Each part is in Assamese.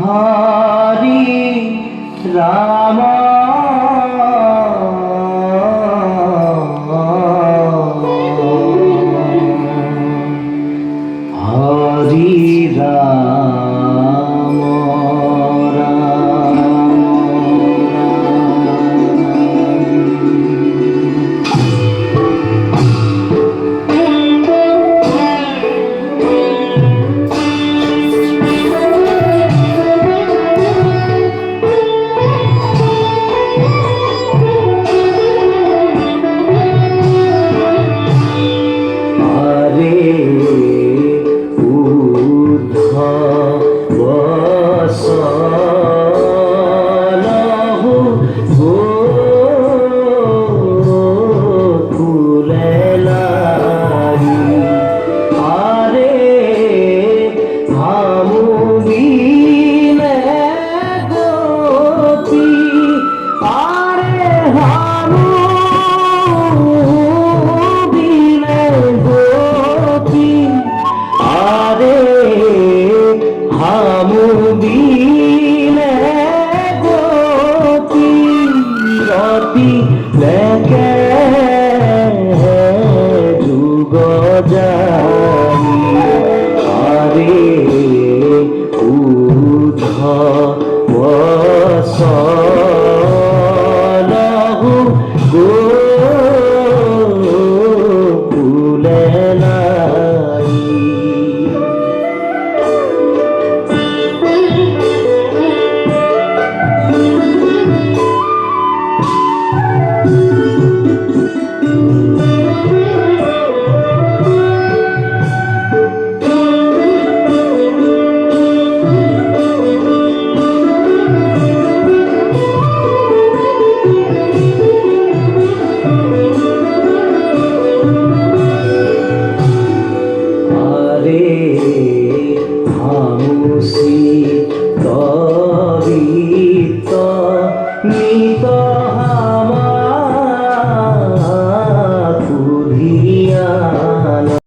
হৰি ৰাম হৰি ৰাম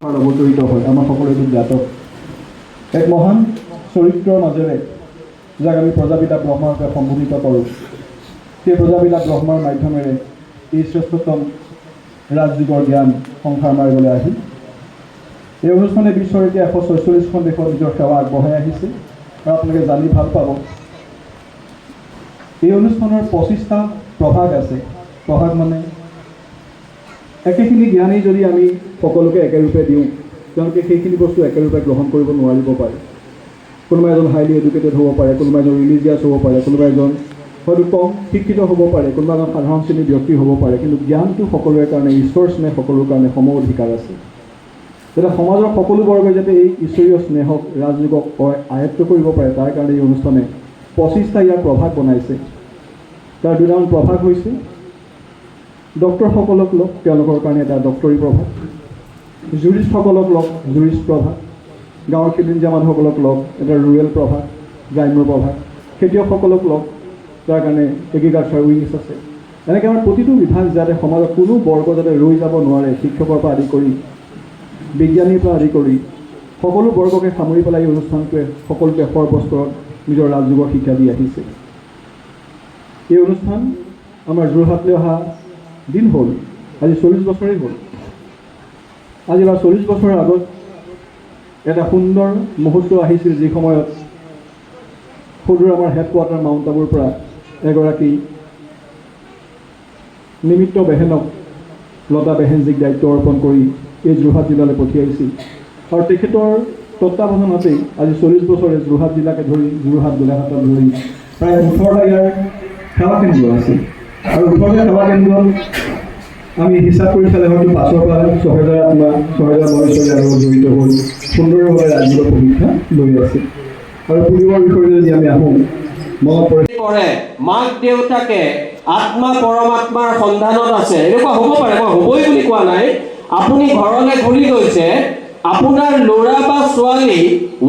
ৰাম অৱতৰিত হয় আমাৰ সকলোৰে জ্ঞাত এক মহান চৰিত্ৰৰ মাজেৰে যাক আমি প্ৰজাপিতা ব্ৰহ্মাৰূপে সম্বোধিত কৰোঁ। সেই প্ৰজাপিতা ব্ৰহ্মাৰ মাধ্যমেৰে এই শ্ৰেষ্ঠতম ৰাজযুগৰ জ্ঞান সংসাৰ মাৰিবলৈ আহিল। এই অনুষ্ঠানে বিশ্বৰ এতিয়া 146খন দেশত নিজৰ সেৱা আগবঢ়াই আহিছে আৰু আপোনালোকে জানি ভাল পাব এই অনুষ্ঠানৰ 25টা প্ৰভাগ আছে। প্ৰভাগ মানে একেখিনি জ্ঞানেই যদি আমি সকলোকে একেৰূপে দিওঁ তেওঁলোকে সেইখিনি বস্তু একেৰূপে গ্ৰহণ কৰিব নোৱাৰিব পাৰে। কোনোবা এজন হাইলি এডুকেটেড হ'ব পাৰে, কোনোবা এজন ৰিলিজিয়াছ হ'ব পাৰে, কোনোবা এজন হয়তো কম শিক্ষিত হ'ব পাৰে, কোনোবা এজন সাধাৰণ শ্ৰেণীৰ ব্যক্তি হ'ব পাৰে, কিন্তু জ্ঞানটো সকলোৰে কাৰণে ঈশ্বৰ স্নেহ সকলোৰে কাৰণে সম অধিকাৰ আছে। যাতে সমাজৰ সকলো বৰ্গই যাতে এই ঈশ্বৰীয় স্নেহক ৰাজযোগক আয়ত্ব কৰিব পাৰে তাৰ কাৰণে এই অনুষ্ঠানে 25টা ইয়াৰ প্ৰভাগ বনাইছে। তাৰ দুটামান প্ৰভাগ হৈছে ডক্টৰসকলক লগ, তেওঁলোকৰ কাৰণে এটা ডক্টৰী প্ৰভাগ, জুৰিষ্টসকলক লগ, জুৰিষ্ট প্ৰভাগ, গাঁৱৰ খিলঞ্জীয়া মানুহসকলক লগ, এটা ৰুৰেল প্ৰভাগ, গ্ৰাম্য প্ৰভাগ, খেতিয়কসকলক লগ, তাৰ কাৰণে এগ্ৰিকালচাৰ উইংছ আছে। এনেকৈ আমাৰ প্ৰতিটো বিভাগ যাতে সমাজৰ কোনো বৰ্গ যাতে ৰৈ যাব নোৱাৰে, শিক্ষকৰ পৰা আদি কৰি বিজ্ঞানীৰ পৰা আদি কৰি সকলো বৰ্গকে সামৰি পেলাই এই অনুষ্ঠানটোৱে সকলোকে সৰ্বস্তৰত নিজৰ ৰাজযোগৰ শিক্ষা দি আহিছে। এই অনুষ্ঠান আমাৰ যোৰহাটলৈ অহা দিন হ'ল, আজি 40 বছৰেই হ'ল। আজি বা 40 বছৰৰ আগত এটা সুন্দৰ মুহূৰ্ত আহিছিল যি সময়ত সদূৰ আমাৰ হেডকোৱাৰ্টাৰ মাউণ্ট আবুৰ পৰা এগৰাকী নিমিত্ত বেহেনক লতা বেহেনজীক দায়িত্ব অৰ্পণ কৰি এই যোৰহাট জিলালৈ পঠিয়াইছিল আৰু তেখেতৰ তত্ত্বাৱধানতেই আজি 40 বছৰে যোৰহাট জিলাকে ধৰি যোৰহাট গোলাঘাটত ধৰি প্ৰায় 18টা ইয়াৰ সেৱা কেন্দ্ৰ আছে আৰু 18টা সেৱা কেন্দ্ৰত আমি হিচাপ কৰি চালে হয়তো 5ৰ পৰা 6,000 আত্মা 6,000 মনুষ্যৰ লগত জড়িত হৈ সুন্দৰভাৱে ৰাজযোগৰ পৰীক্ষা লৈ আছে। আৰু পূৰ্বৰ বিষয়ে যদি আমি আহোঁ মনত পৰে মাক দেউতাকে আত্মা পৰমাত্মাৰ সন্ধানত আছে, এনেকুৱা হ'ব পাৰে, মই হ'বই বুলি কোৱা নাই। আপুনি ঘৰলৈ ঘূৰি গৈছে, আপোনাৰ ল'ৰা বা ছোৱালী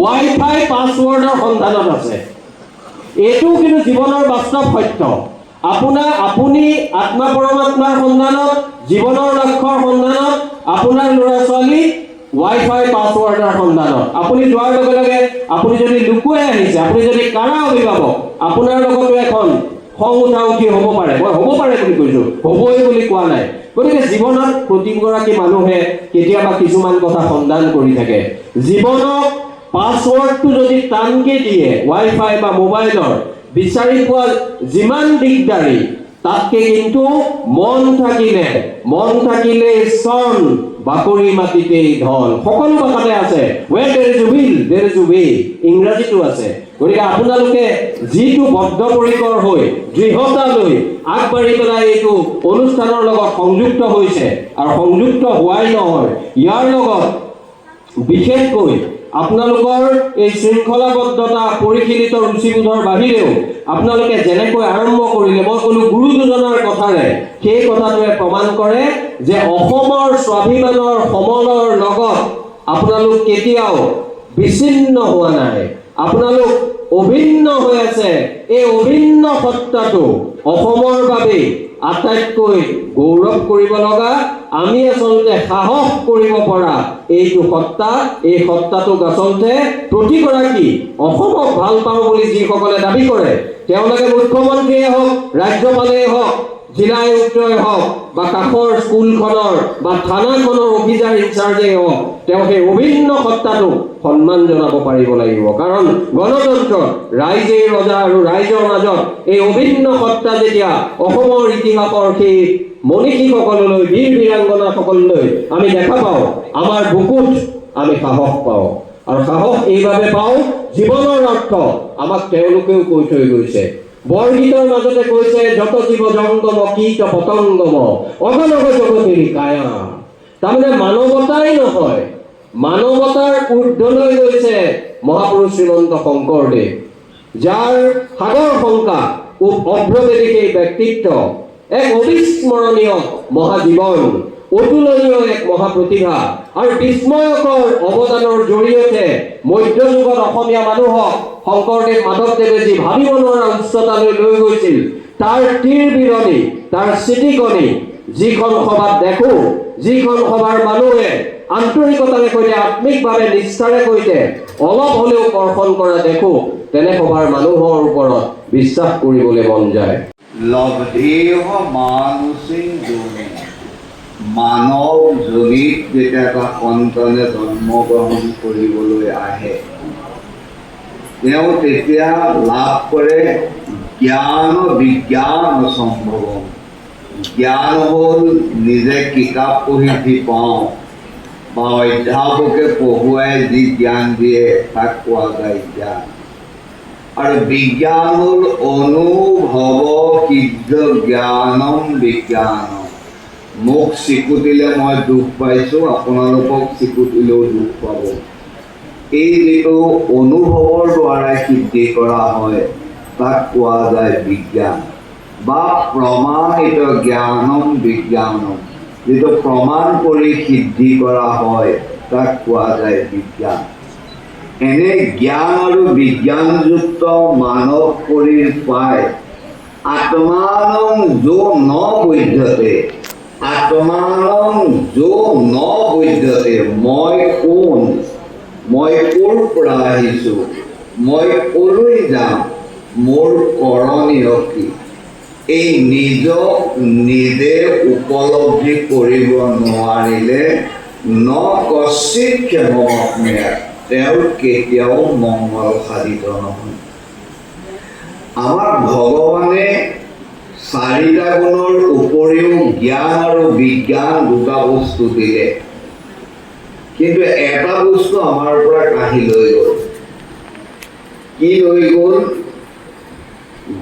ৱাইফাই পাছৱৰ্ডৰ সন্ধানত আছে। এইটো কিন্তু জীৱনৰ বাস্তৱ সত্য। আপুনি আত্মা পৰমাত্মাৰ সন্ধানত, জীৱনৰ লক্ষ্যৰ সন্ধানত, আপোনাৰ ল'ৰা ছোৱালী ৱাইফাই পাছৱৰ্ডৰ সন্ধানত। আপুনি যোৱাৰ লগে লগে আপুনি যদি লুকুৱাই আহিছে, আপুনি যদি কাৰা অভিভাৱক, আপোনাৰ লগতো এখন খং উঠি হ'ব পাৰে। মই হ'ব পাৰে বুলি কৈছোঁ, হ'বই বুলি কোৱা নাই। গতিকে জীৱনত প্ৰতিগৰাকী মানুহে কেতিয়াবা কিছুমান কথা সন্ধান কৰি থাকে। জীৱনক পাছৱৰ্ডটো যদি টানকৈ দিয়ে ৱাইফাই বা মোবাইলৰ, বিচাৰি পোৱা যিমান দিগদাৰী, তাতকে কিন্তু মন থাকিলে চন, বাকৰি মাটিতেই ধন। সকলো কথাতে আছে, where there is a will, there is a way, ইংৰাজীটো আছে। গতিকে আপোনালোকে যিটো বদ্ধপৰিকৰ হৈ দৃঢ়তা লৈ আগবাঢ়ি পেলাই এইটো অনুষ্ঠানৰ লগত সংযুক্ত হৈছে, আৰু সংযুক্ত হোৱাই নহয়, ইয়াৰ লগত বিশেষকৈ আপোনালোকৰ এই শৃংখলাবদ্ধতা পৰিশীলিত ৰুচিবোধৰ বাহিৰেও আপোনালোকে যেনেকৈ আৰম্ভ কৰিলে, মই ক'লো গুৰু দুজনৰ কথাৰে, সেই কথাটোৱে প্ৰমাণ কৰে যে অসমৰ স্বাভিমানৰ সমলৰ লগত আপোনালোক কেতিয়াও বিচ্ছিন্ন হোৱা নাই, আপোনালোক অভিন্ন হৈ আছে। এই অভিন্ন সত্তাটো অসমৰ বাবে আটাইতকৈ গৌৰৱ কৰিব লগা, আমি আচলতে সাহস কৰিব পৰা এইটো সত্তা, এই সত্তাটোক আচলতে প্ৰতিগৰাকী অসমক ভাল পাওঁ বুলি যিসকলে দাবী কৰে, তেওঁলোকে মুখ্যমন্ত্ৰীয়ে হওক, ৰাজ্যপালেই হওক, জিলা আয়ুক্তই হওক, বা কাষৰ স্কুলখনৰ বা থানাখনৰ অফিচাৰ ইনচাৰ্জেই হওক, তেওঁ সেই অভিন্ন সত্তাটোক সন্মান জনাব পাৰিব লাগিব। কাৰণ গণতন্ত্ৰত ৰাইজেই ৰজা, আৰু ৰাইজৰ মাজত এই অভিন্ন সত্তা যেতিয়া অসমৰ ইতিহাসৰ সেই মনীষীসকললৈ, বীৰ বীৰাংগনাসকললৈ আমি দেখা পাওঁ, আমাৰ বুকুত আমি সাহস পাওঁ। আৰু সাহস এইভাবে পাওঁ, জীৱনৰ অৰ্থ আমাক তেওঁলোকেও কৈ থৈ গৈছে। বৰগীতৰ মাজতে কৈছে, যত জীৱ জংগম কীট পতংগম অগণগ জগতেৰি কায়া। তাৰমানে মানৱতাই নহয়, মানৱতাৰ ঊৰ্ধ্বলৈ গৈছে মহাপুৰুষ শ্ৰীমন্ত শংকৰদেৱ, যাৰ সাগৰ শংকা অভ্ৰবেদিক এই ব্যক্তিত্ব, এক অবিস্মৰণীয় মহাজীৱন, অতুলনীয় এক মহাপ্ৰতিভা, আৰু বিস্ময়কৰ অৱদানৰ জৰিয়তে মধ্যযুগত অসমীয়া মানুহক শংকৰদেৱ মাধৱদেৱে যি ভাবিব নোৱাৰা উচ্চতালৈ লৈ গৈছিল, তাৰ তীৰ বিৰণী, তাৰ চিটিকণি যিখন সভাত দেখোঁ, যিখন সভাৰ মানুহে আন্তৰিকতাৰে সৈতে, আত্মিকভাৱে নিষ্ঠাৰে সৈতে অলপ হ'লেও কৰ্ষণ কৰা দেখোঁ, তেনে সভাৰ মানুহৰ ওপৰত বিশ্বাস কৰিবলৈ মন যায়। লব্ধেহ মানুষিং যোনি, মানৱ যোনিত যেতিয়া এটা সন্তানে জন্মগ্ৰহণ কৰিবলৈ আহে, তেওঁ তেতিয়া লাভ কৰে জ্ঞান বিজ্ঞান সম্ভৱ। জ্ঞান হ'ল নিজে কিতাপ পঢ়ি যি পাওঁ, বা অধ্যাপকে পঢ়ুৱাই যি জ্ঞান দিয়ে, তাক কোৱা যায় জ্ঞান। আৰু বিজ্ঞান হ'ল অনুভৱ সিদ্ধ জ্ঞানম বিজ্ঞানম। মোক চিকুটিলে মই দুখ পাইছোঁ, আপোনালোকক চিকুটিলেও দুখ পাব। এই যিটো অনুভৱৰ দ্বাৰাই সিদ্ধি কৰা হয়, তাক কোৱা যায় বিজ্ঞান, বা প্ৰমাণিত জ্ঞানম বিজ্ঞানম। যিটো প্ৰমাণ কৰি সিদ্ধি কৰা হয়, তাক কোৱা যায় বিজ্ঞান। এনে জ্ঞান আৰু বিজ্ঞানযুক্ত মানৱ শৰীৰ পাই আত্মানং যো ন বুধ্যতে, আত্মানং যো ন বুধ্যতে, মই কোন, মই ক'ৰ পৰা আহিছোঁ, মই ক'লৈ যাম, মোৰ কৰণীয় কি, এই নিজক নিজে উপলব্ধি কৰিব নোৱাৰিলে ন কশ্চিৎ ক্ষেমমপ্নুয়াৎ, তেওঁ কেতিয়াও মংগল সাধিত নহয়। আমাৰ ভগৱানে চাৰিটা গুণৰ উপৰিও জ্ঞান আৰু বিজ্ঞান দুটা বস্তু দিলে, কিন্তু এটা বস্তু আমাৰ পৰা কাঢ়ি লৈ গ'ল। কি লৈ গ'ল?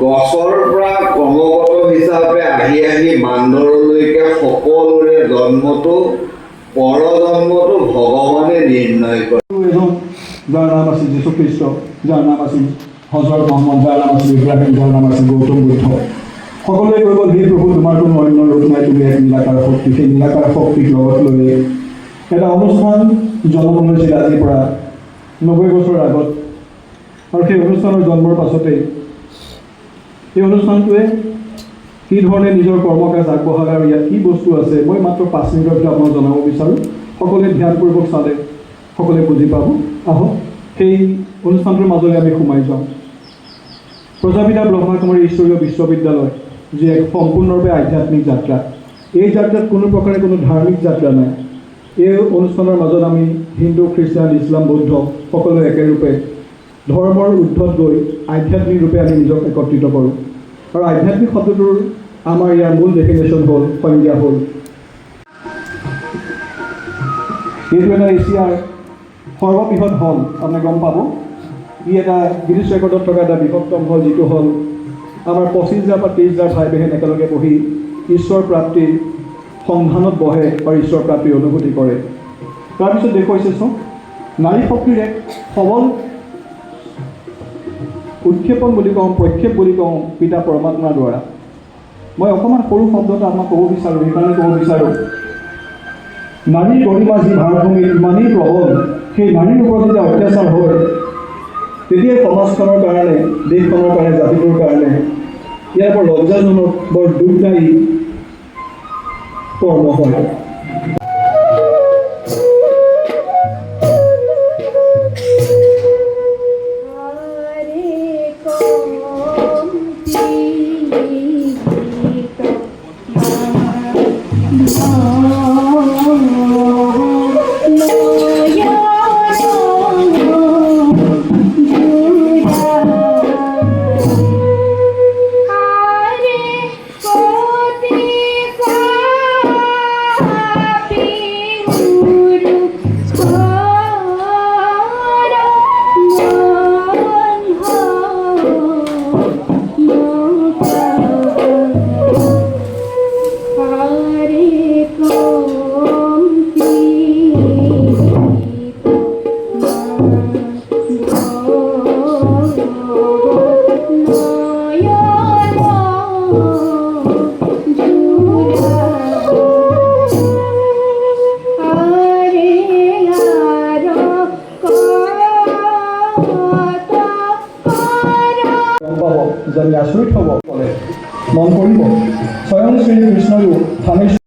গছৰ পৰা ক্ৰমাগত হিচাপে আহি আহি বান্দৰলৈকে সকলোৰে জন্মটো, পৰজন্মটো ভগৱানে নিৰ্ণয় কৰে। এজন যাৰ নাম আছিল যীশুখ্ৰীষ্ট, যাৰ নাম আছিল হজৰত মহম্মদ, যাৰ নাম আছিল ইব্ৰাহিম, যাৰ নাম আছিল গৌতম বুদ্ধ, সকলোৱে কৈ গ'ল, হে প্ৰভু তোমাৰ কোনো অন্য ৰূপ নাই, তুমি এক নিৰাকাৰ শক্তি। সেই নিৰাকাৰ শক্তিক লগত লৈ এটা অনুষ্ঠান জন্ম হৈছিল আজিৰ পৰা 90 বছৰ আগত। আৰু সেই অনুষ্ঠানৰ জন্মৰ পাছতেই এই অনুষ্ঠানটোৱে কি ধৰণে নিজৰ কৰ্ম কাজ আগবঢ়ালে আৰু ইয়াত কি বস্তু আছে, মই মাত্ৰ 5 মিনিটৰ ভিতৰত আপোনাক জনাব বিচাৰোঁ। সকলোৱে ধ্যানপূৰ্বক চালে সকলোৱে বুজি পাব। আহক সেই অনুষ্ঠানটোৰ মাজলৈ আমি সোমাই যাওঁ। প্ৰজাপিতা ব্ৰহ্মাকুমাৰী ঈশ্বৰীয় বিশ্ববিদ্যালয় যি এক সম্পূৰ্ণৰূপে আধ্যাত্মিক যাত্ৰা, এই যাত্ৰাত কোনো প্ৰকাৰে কোনো ধাৰ্মিক যাত্ৰা নাই। এই অনুষ্ঠানৰ মাজত আমি হিন্দু, খ্ৰীষ্টান, ইছলাম, বৌদ্ধ সকলোৱে একেৰূপে ধৰ্মৰ ঊৰ্ধত গৈ আধ্যাত্মিক ৰূপে আমি নিজক একত্ৰিত কৰোঁ। আৰু আধ্যাত্মিক শব্দটোৰ আমাৰ ইয়াৰ মূল ডেফিনেশ্যন হ'ল সংজ্ঞা হ'ল। এইটো এটা এছিয়াৰ সৰ্ববৃহৎ হল, আপুনি গম পাব। ই এটা গিনিছ ৰেকৰ্ডত থকা এটা বৃহত্তম হল, যিটো হ'ল আমাৰ 25,000 বা 23,000 ভাই বহেন একেলগে বহি ঈশ্বৰ প্ৰাপ্তিৰ সন্ধানত বহে আৰু ঈশ্বৰ প্ৰাপ্তিৰ অনুভূতি কৰে। তাৰপিছত দেখুৱাইছে চাওক, নাৰী শক্তিৰ এক সবল উৎক্ষেপণ বুলি কওঁ, প্ৰক্ষেপ বুলি কওঁ পিতা পৰমাত্মাৰ দ্বাৰা। মই অকণমান সৰু শব্দ এটা আপোনাক ক'ব বিচাৰোঁ, সেইকাৰণে ক'ব বিচাৰোঁ, নাৰীৰ গৰিমা যি ভাৰতভূমিত ইমানেই প্ৰবল, সেই নাৰীৰ ওপৰত যেতিয়া অত্যাচাৰ হয়, তেতিয়াই সমাজখনৰ কাৰণে, দেশখনৰ কাৰণে, জাতিটোৰ কাৰণে ইয়াৰ বৰ লজ্জাজনক, বৰ দুখদায়ী কৰ্ম হয়। আচৰিত হ'ব ক'লে মন কৰিব, স্বয়ং শ্ৰীকৃষ্ণয়ো থানেশ্বৰ